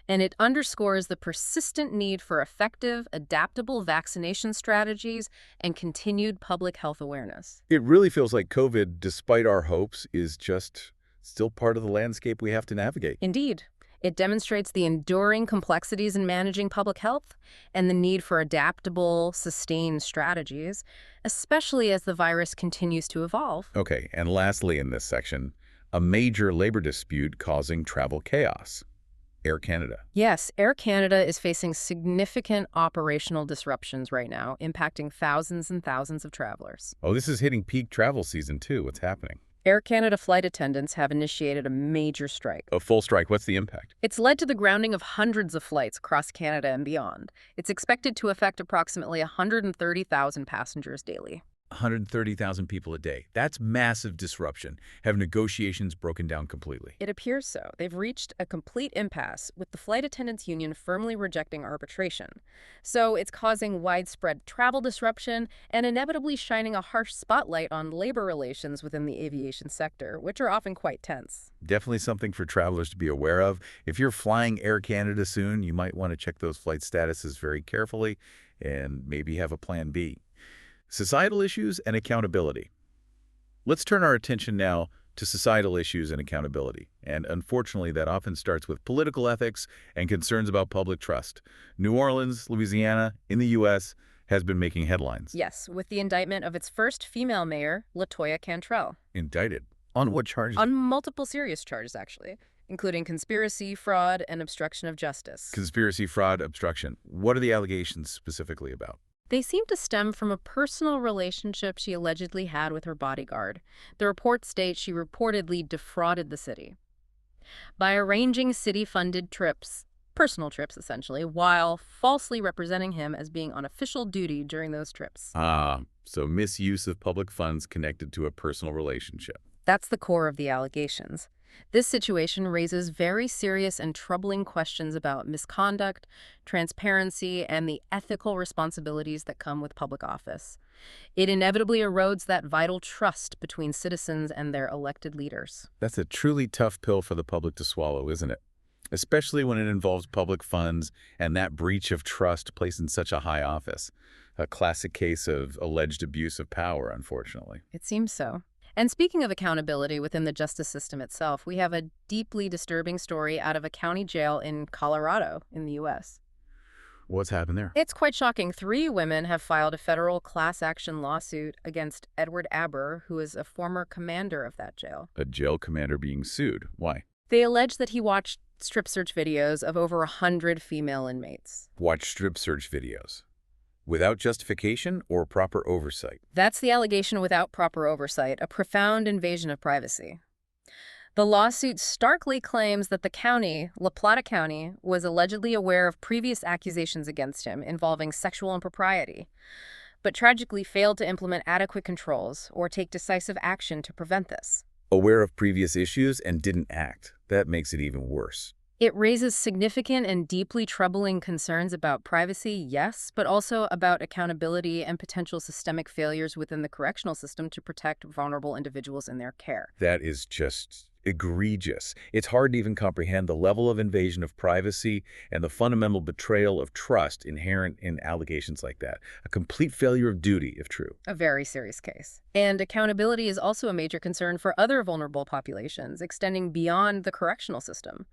And it underscores the persistent need for effective, adaptable vaccination strategies and continued public health awareness. It really feels like COVID, despite our hopes, is just still part of the landscape we have to navigate. Indeed. It demonstrates the enduring complexities in managing public health and the need for adaptable, sustained strategies, especially as the virus continues to evolve. Okay, and lastly in this section, a major labor dispute causing travel chaos. Air Canada. Yes, Air Canada is facing significant operational disruptions right now, impacting thousands and thousands of travelers. Oh, this is hitting peak travel season too. What's happening? Air Canada flight attendants have initiated a major strike. A full strike. What's the impact? It's led to the grounding of hundreds of flights across Canada and beyond. It's expected to affect approximately 130,000 passengers daily. 130,000 people a day. That's massive disruption. Have negotiations broken down completely? It appears so. They've reached a complete impasse, with the flight attendants union firmly rejecting arbitration. So it's causing widespread travel disruption and inevitably shining a harsh spotlight on labor relations within the aviation sector, which are often quite tense. Definitely something for travelers to be aware of. If you're flying Air Canada soon, you might want to check those flight statuses very carefully and maybe have a plan B. Societal issues and accountability. Let's turn our attention now to societal issues and accountability. And unfortunately, that often starts with political ethics and concerns about public trust. New Orleans, Louisiana, in the U.S., has been making headlines. Yes, with the indictment of its first female mayor, LaToya Cantrell. Indicted. On what charges? On multiple serious charges, actually, including conspiracy, fraud, and obstruction of justice. Conspiracy, fraud, obstruction. What are the allegations specifically about? They seem to stem from a personal relationship she allegedly had with her bodyguard. The reports state she reportedly defrauded the city by arranging city-funded trips, personal trips essentially, while falsely representing him as being on official duty during those trips. So misuse of public funds connected to a personal relationship. That's the core of the allegations. This situation raises very serious and troubling questions about misconduct, transparency, and the ethical responsibilities that come with public office. It inevitably erodes that vital trust between citizens and their elected leaders. That's a truly tough pill for the public to swallow, isn't it? Especially when it involves public funds and that breach of trust placed in such a high office. A classic case of alleged abuse of power, unfortunately. It seems so. And speaking of accountability within the justice system itself, we have a deeply disturbing story out of a county jail in Colorado in the U.S. What's happened there? It's quite shocking. 3 women have filed a federal class action lawsuit against Edward Aber, who is a former commander of that jail. A jail commander being sued. Why? They allege that he watched strip search videos of over 100 female inmates. Watch strip search videos. Without justification or proper oversight. That's the allegation without proper oversight, a profound invasion of privacy. The lawsuit starkly claims that the county, La Plata County, was allegedly aware of previous accusations against him involving sexual impropriety, but tragically failed to implement adequate controls or take decisive action to prevent this. Aware of previous issues and didn't act. That makes it even worse. It raises significant and deeply troubling concerns about privacy, yes, but also about accountability and potential systemic failures within the correctional system to protect vulnerable individuals in their care. That is just egregious. It's hard to even comprehend the level of invasion of privacy and the fundamental betrayal of trust inherent in allegations like that. A complete failure of duty, if true. A very serious case. And accountability is also a major concern for other vulnerable populations, extending beyond the correctional system.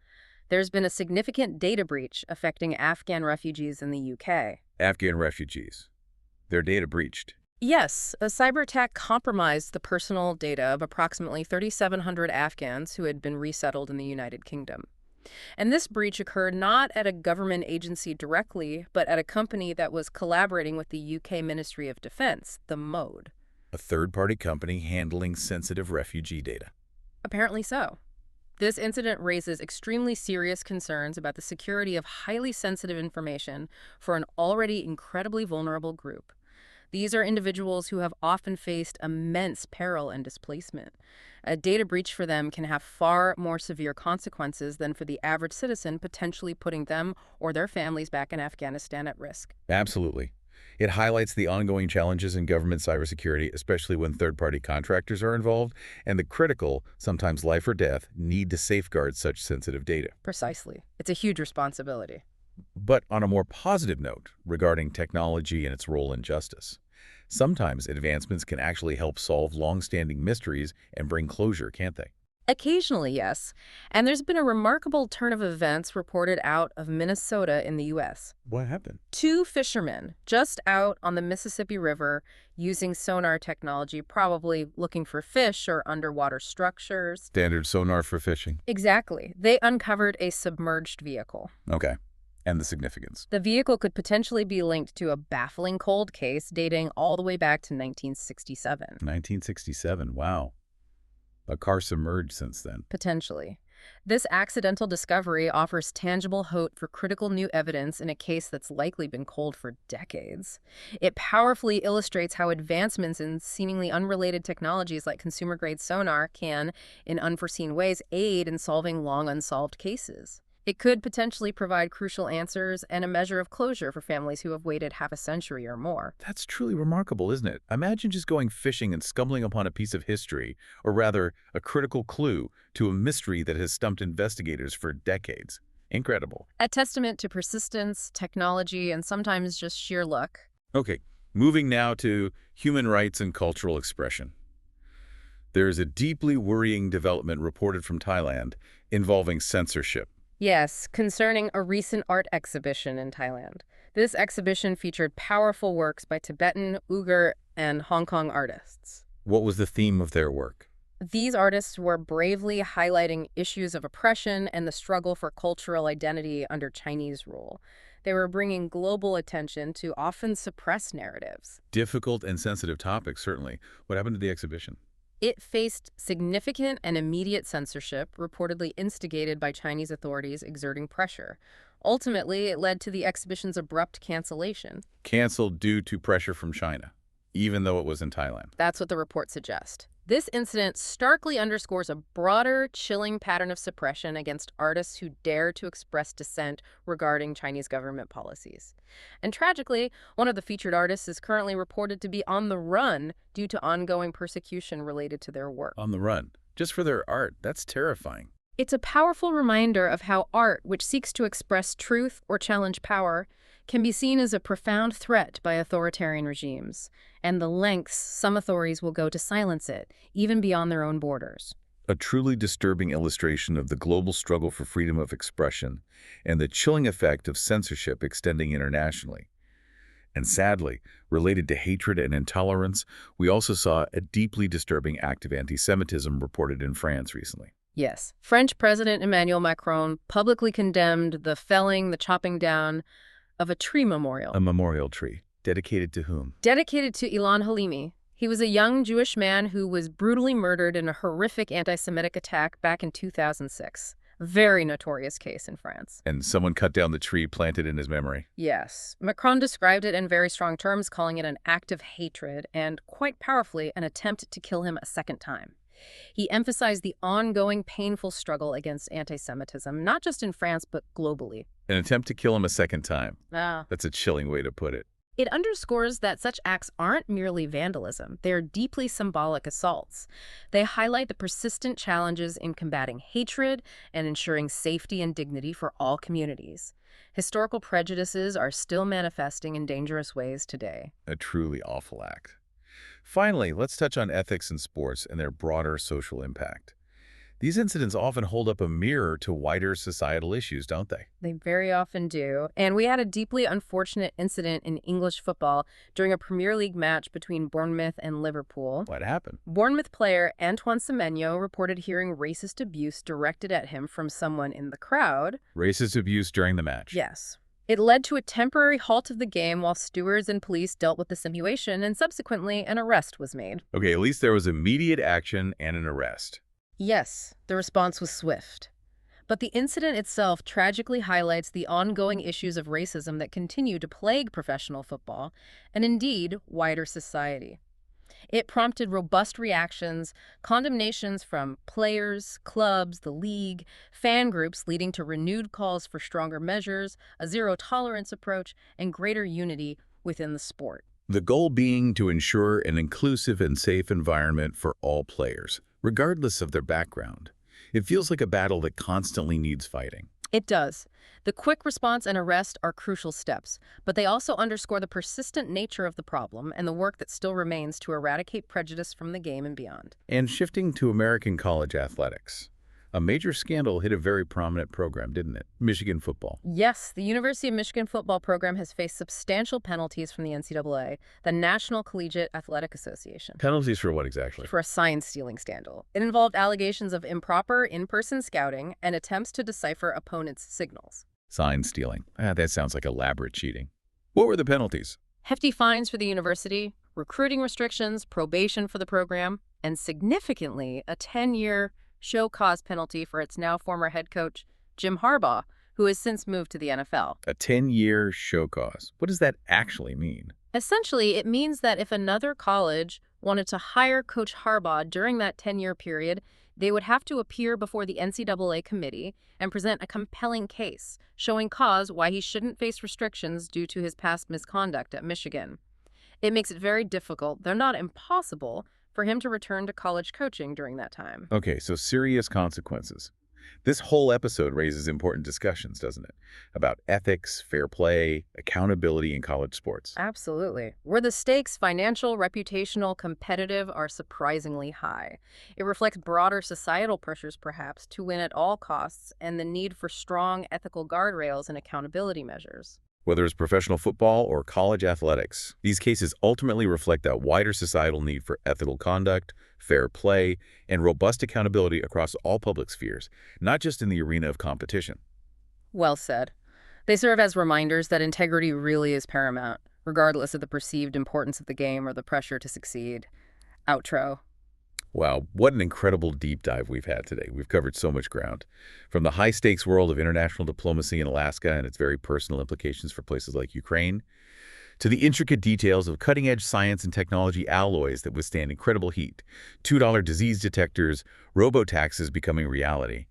There's been a significant data breach affecting Afghan refugees in the UK. Afghan refugees. Their data breached. Yes, a cyber attack compromised the personal data of approximately 3,700 Afghans who had been resettled in the United Kingdom. And this breach occurred not at a government agency directly, but at a company that was collaborating with the UK Ministry of Defence, the MOD. A third-party company handling sensitive refugee data. Apparently so. This incident raises extremely serious concerns about the security of highly sensitive information for an already incredibly vulnerable group. These are individuals who have often faced immense peril and displacement. A data breach for them can have far more severe consequences than for the average citizen, potentially putting them or their families back in Afghanistan at risk. Absolutely. It highlights the ongoing challenges in government cybersecurity, especially when third-party contractors are involved, and the critical, sometimes life or death, need to safeguard such sensitive data. Precisely. It's a huge responsibility. But on a more positive note regarding technology and its role in justice, sometimes advancements can actually help solve long-standing mysteries and bring closure, can't they? Occasionally, yes. And there's been a remarkable turn of events reported out of Minnesota in the U.S. What happened? 2 fishermen just out on the Mississippi River using sonar technology, probably looking for fish or underwater structures. Standard sonar for fishing. Exactly. They uncovered a submerged vehicle. Okay. And the significance. The vehicle could potentially be linked to a baffling cold case dating all the way back to 1967. 1967, wow. A car submerged since then. Potentially. This accidental discovery offers tangible hope for critical new evidence in a case that's likely been cold for decades. It powerfully illustrates how advancements in seemingly unrelated technologies like consumer-grade sonar can, in unforeseen ways, aid in solving long unsolved cases. It could potentially provide crucial answers and a measure of closure for families who have waited half a century or more. That's truly remarkable, isn't it? Imagine just going fishing and stumbling upon a piece of history, or rather, a critical clue to a mystery that has stumped investigators for decades. Incredible. A testament to persistence, technology, and sometimes just sheer luck. Okay, moving now to human rights and cultural expression. There is a deeply worrying development reported from Thailand involving censorship. Yes, concerning a recent art exhibition in Thailand. This exhibition featured powerful works by Tibetan, Uyghur, and Hong Kong artists. What was the theme of their work? These artists were bravely highlighting issues of oppression and the struggle for cultural identity under Chinese rule. They were bringing global attention to often suppressed narratives. Difficult and sensitive topics, certainly. What happened to the exhibition? It faced significant and immediate censorship, reportedly instigated by Chinese authorities exerting pressure. Ultimately, it led to the exhibition's abrupt cancellation. Canceled due to pressure from China, even though it was in Thailand. That's what the reports suggest. This incident starkly underscores a broader, chilling pattern of suppression against artists who dare to express dissent regarding Chinese government policies. And tragically, one of the featured artists is currently reported to be on the run due to ongoing persecution related to their work. On the run, just for their art. That's terrifying. It's a powerful reminder of how art, which seeks to express truth or challenge power, can be seen as a profound threat by authoritarian regimes, and the lengths some authorities will go to silence it, even beyond their own borders. A truly disturbing illustration of the global struggle for freedom of expression and the chilling effect of censorship extending internationally. And sadly, related to hatred and intolerance, we also saw a deeply disturbing act of anti-Semitism reported in France recently. Yes, French President Emmanuel Macron publicly condemned the felling, the chopping down of a tree memorial. A memorial tree. Dedicated to whom? Dedicated to Ilan Halimi. He was a young Jewish man who was brutally murdered in a horrific anti-Semitic attack back in 2006. Very notorious case in France. And someone cut down the tree planted in his memory. Yes. Macron described it in very strong terms, calling it an act of hatred and, quite powerfully, an attempt to kill him a second time. He emphasized the ongoing painful struggle against anti-Semitism, not just in France, but globally. An attempt to kill him a second time. Ah. That's a chilling way to put it. It underscores that such acts aren't merely vandalism. They are deeply symbolic assaults. They highlight the persistent challenges in combating hatred and ensuring safety and dignity for all communities. Historical prejudices are still manifesting in dangerous ways today. A truly awful act. Finally, let's touch on ethics in sports and their broader social impact. These incidents often hold up a mirror to wider societal issues, don't they? They very often do. And we had a deeply unfortunate incident in English football during a Premier League match between Bournemouth and Liverpool. What happened? Bournemouth player Antoine Semenyo reported hearing racist abuse directed at him from someone in the crowd. Racist abuse during the match. Yes. It led to a temporary halt of the game while stewards and police dealt with the situation, and subsequently an arrest was made. Okay, at least there was immediate action and an arrest. Yes, the response was swift. But the incident itself tragically highlights the ongoing issues of racism that continue to plague professional football, and indeed, wider society. It prompted robust reactions, condemnations from players, clubs, the league, fan groups, leading to renewed calls for stronger measures, a zero-tolerance approach, and greater unity within the sport. The goal being to ensure an inclusive and safe environment for all players, regardless of their background. It feels like a battle that constantly needs fighting. It does. The quick response and arrest are crucial steps, but they also underscore the persistent nature of the problem and the work that still remains to eradicate prejudice from the game and beyond. And shifting to American college athletics. A major scandal hit a very prominent program, didn't it? Michigan football. Yes, the University of Michigan football program has faced substantial penalties from the NCAA, the National Collegiate Athletic Association. Penalties for what exactly? For a sign-stealing scandal. It involved allegations of improper in-person scouting and attempts to decipher opponents' signals. Sign stealing. That sounds like elaborate cheating. What were the penalties? Hefty fines for the university, recruiting restrictions, probation for the program, and significantly, a 10-year show cause penalty for its now former head coach, Jim Harbaugh, who has since moved to the NFL. A 10-year show cause. What does that actually mean? Essentially, it means that if another college wanted to hire Coach Harbaugh during that 10-year period, they would have to appear before the NCAA committee and present a compelling case, showing cause why he shouldn't face restrictions due to his past misconduct at Michigan. It makes it very difficult, though not impossible, for him to return to college coaching during that time. Okay, so serious consequences. This whole episode raises important discussions, doesn't it? About ethics, fair play, accountability in college sports. Absolutely. Where the stakes, financial, reputational, competitive, are surprisingly high. It reflects broader societal pressures, perhaps, to win at all costs and the need for strong ethical guardrails and accountability measures. Whether it's professional football or college athletics, these cases ultimately reflect that wider societal need for ethical conduct, fair play, and robust accountability across all public spheres, not just in the arena of competition. Well said. They serve as reminders that integrity really is paramount, regardless of the perceived importance of the game or the pressure to succeed. Outro. Wow, what an incredible deep dive we've had today. We've covered so much ground. From the high-stakes world of international diplomacy in Alaska and its very personal implications for places like Ukraine, to the intricate details of cutting-edge science and technology alloys that withstand incredible heat, $2 disease detectors, robo-taxes becoming reality.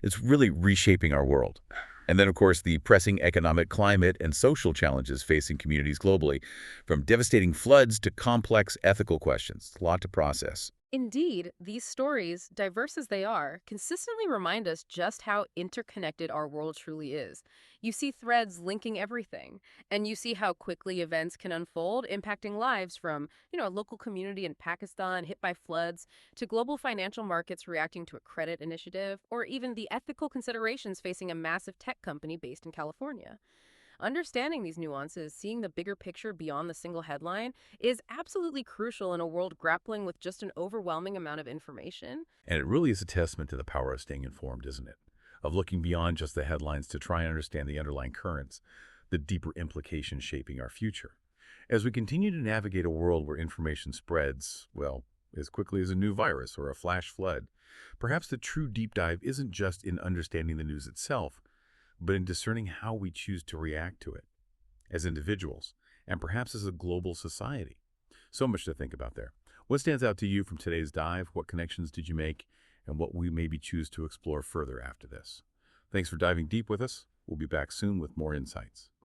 It's really reshaping our world. And then, of course, the pressing economic, climate, and social challenges facing communities globally, from devastating floods to complex ethical questions. A lot to process. Indeed, these stories, diverse as they are, consistently remind us just how interconnected our world truly is. You see threads linking everything, and you see how quickly events can unfold, impacting lives from, a local community in Pakistan hit by floods, to global financial markets reacting to a credit initiative, or even the ethical considerations facing a massive tech company based in California. Understanding these nuances, seeing the bigger picture beyond the single headline, is absolutely crucial in a world grappling with just an overwhelming amount of information. And it really is a testament to the power of staying informed, isn't it? Of looking beyond just the headlines to try and understand the underlying currents, the deeper implications shaping our future. As we continue to navigate a world where information spreads, well, as quickly as a new virus or a flash flood, perhaps the true deep dive isn't just in understanding the news itself, but in discerning how we choose to react to it as individuals and perhaps as a global society. So much to think about there. What stands out to you from today's dive? What connections did you make? And what we maybe choose to explore further after this? Thanks for diving deep with us. We'll be back soon with more insights.